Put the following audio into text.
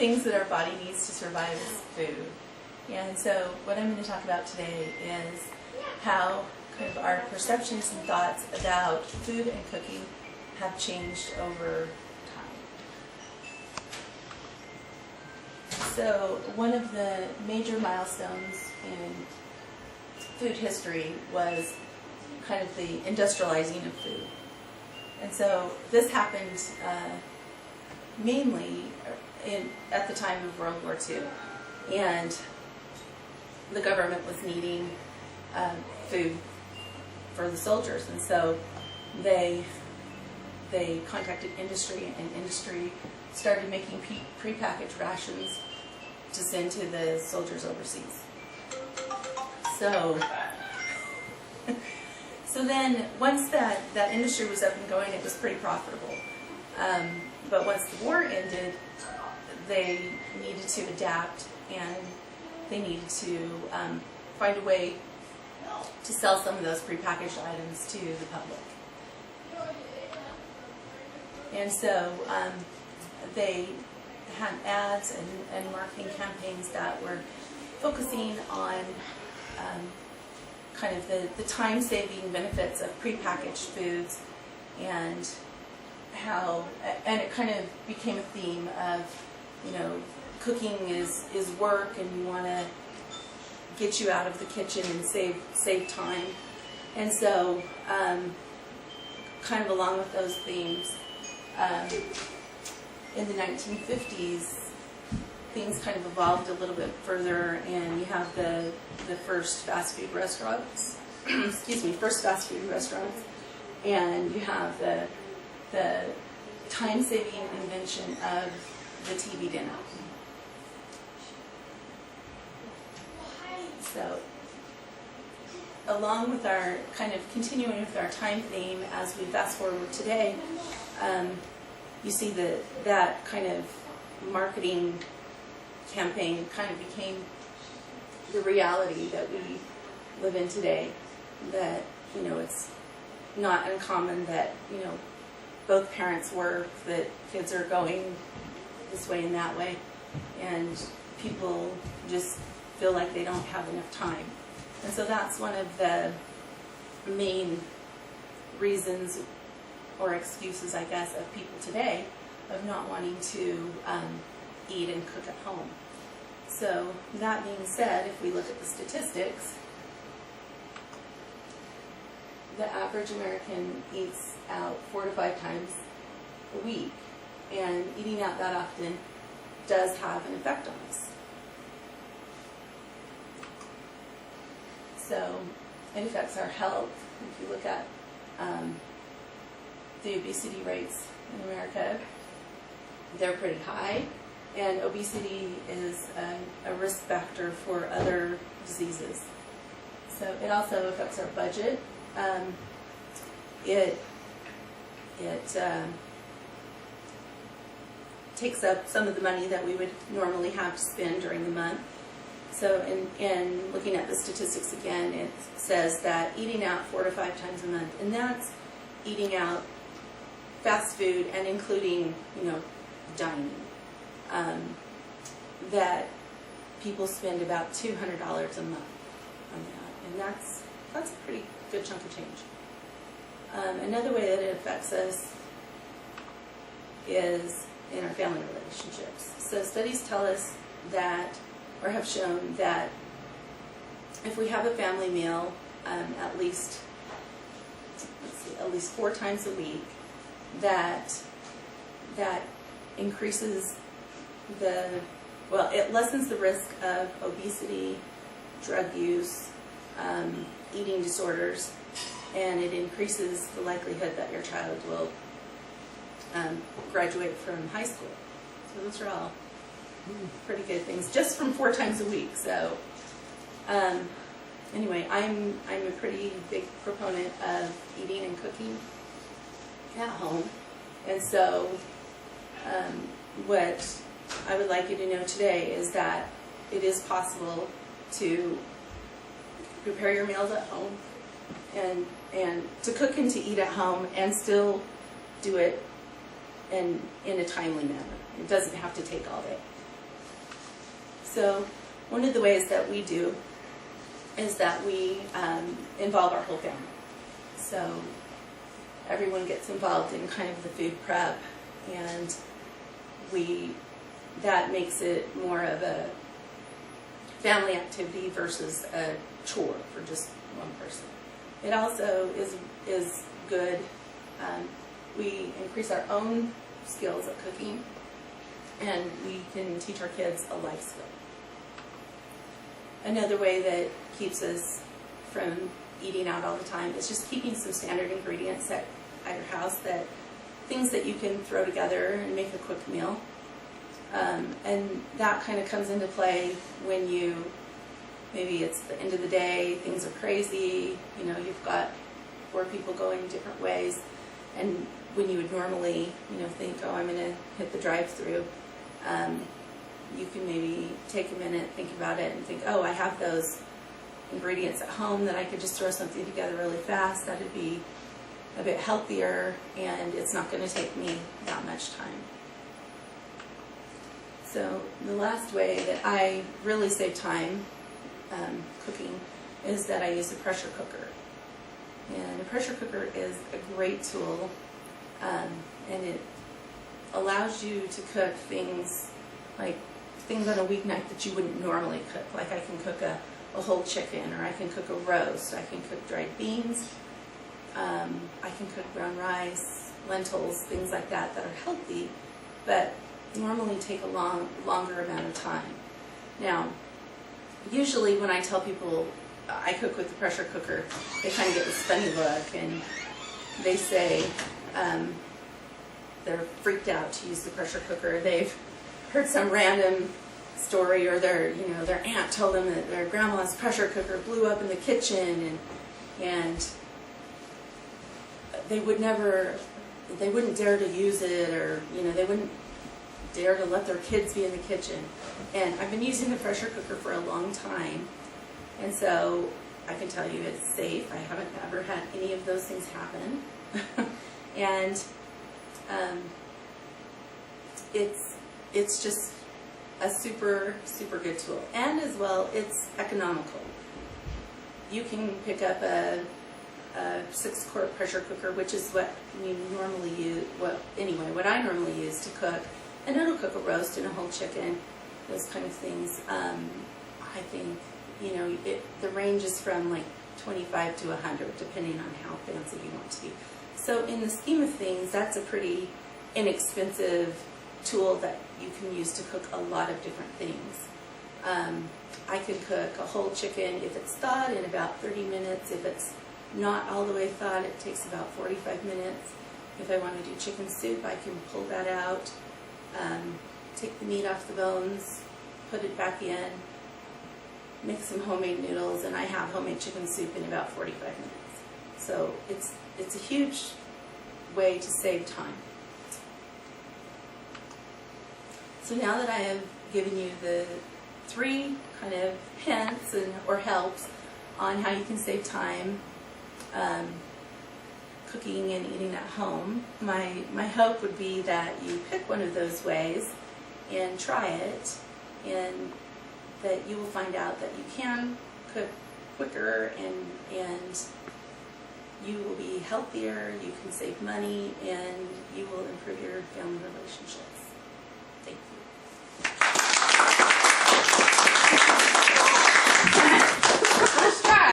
things that our body needs to survive is food. And so what I'm going to talk about today is how kind of our perceptions and thoughts about food and cooking have changed over time. So one of the major milestones in food history was kind of the industrializing of food. And so this happened mainly at the time of World War II. And the government was needing food for the soldiers. And so they contacted industry, and industry started making prepackaged rations to send to the soldiers overseas. So then, once that industry was up and going, it was pretty profitable. But once the war ended, they needed to adapt, and they needed to find a way to sell some of those prepackaged items to the public. And so they had ads and marketing campaigns that were focusing on kind of the time-saving benefits of prepackaged foods, and it kind of became a theme of, you know, cooking is work, and you want to get you out of the kitchen and save time. And so kind of along with those themes, in the 1950s, things kind of evolved a little bit further, and you have the first fast food restaurants, first fast food restaurants, and you have the time-saving invention of the TV dinner. So, along with our kind of continuing with our time theme, as we fast forward today, you see that kind of marketing campaign kind of became the reality that we live in today. That, you know, it's not uncommon that, you know, both parents work, that kids are going this way and that way, and people just feel like they don't have enough time. And so that's one of the main reasons or excuses, I guess, of people today of not wanting to eat and cook at home. So that being said, if we look at the statistics, the average American eats out 4 to 5 times a week, and eating out that often does have an effect on us. So it affects our health. If you look at the obesity rates in America, they're pretty high, and obesity is a risk factor for other diseases. So it also affects our budget. It takes up some of the money that we would normally have to spend during the month. So in looking at the statistics again, it says that eating out 4 to 5 times a month, and that's eating out fast food and including, you know, dining, that people spend about $200 a month on that, and that's a pretty good chunk of change. Another way that it affects us is in our family relationships. So studies tell us that, or have shown that, if we have a family meal at least 4 times a week, that increases it lessens the risk of obesity, drug use, eating disorders, and it increases the likelihood that your child will graduate from high school. So those are all pretty good things, just from 4 times a week. So anyway, I'm a pretty big proponent of eating and cooking at home, and so what I would like you to know today is that it is possible to prepare your meals at home and to cook and to eat at home and still do it in a timely manner. It doesn't have to take all day. So one of the ways that we do is that we involve our whole family. So everyone gets involved in kind of the food prep, and that makes it more of a family activity versus a chore for just one person. It also is good. We increase our own skills at cooking, and we can teach our kids a life skill. Another way that keeps us from eating out all the time is just keeping some standard ingredients at your house, that things that you can throw together and make a quick meal. And that kind of comes into play when maybe it's the end of the day, things are crazy, you've got 4 people going different ways, and when you would normally, think, oh, I'm going to hit the drive-through, you can maybe take a minute, think about it, and think, oh, I have those ingredients at home that I could just throw something together really fast. That would be a bit healthier, and it's not going to take me that much time. So the last way that I really save time cooking is that I use a pressure cooker. And a pressure cooker is a great tool, and it allows you to cook things on a weeknight that you wouldn't normally cook. Like I can cook a whole chicken, or I can cook a roast, I can cook dried beans, I can cook brown rice, lentils, things like that are healthy, but normally take a longer amount of time. Now, usually when I tell people I cook with the pressure cooker, they kind of get this funny look, and they say they're freaked out to use the pressure cooker. They've heard some random story, or their aunt told them that their grandma's pressure cooker blew up in the kitchen, and they wouldn't dare to use it, or they wouldn't dare to let their kids be in the kitchen. And I've been using the pressure cooker for a long time, and so I can tell you it's safe. I haven't ever had any of those things happen. And it's just a super, super good tool. And as well, it's economical. You can pick up a 6-quart pressure cooker, which is what you normally use, what I normally use to cook, and it'll cook a roast and a whole chicken, those kind of things. I think, the range is from like 25 to 100, depending on how fancy you want to be. So in the scheme of things, that's a pretty inexpensive tool that you can use to cook a lot of different things. I can cook a whole chicken if it's thawed in about 30 minutes. If it's not all the way thawed, it takes about 45 minutes. If I want to do chicken soup, I can pull that out, take the meat off the bones, put it back in, make some homemade noodles, and I have homemade chicken soup in about 45 minutes. So it's a huge way to save time. So now that I have given you the 3 kind of hints or helps on how you can save time cooking and eating at home, my hope would be that you pick one of those ways and try it, and that you will find out that you can cook quicker, and you will be healthier, you can save money, and you will improve your family relationships.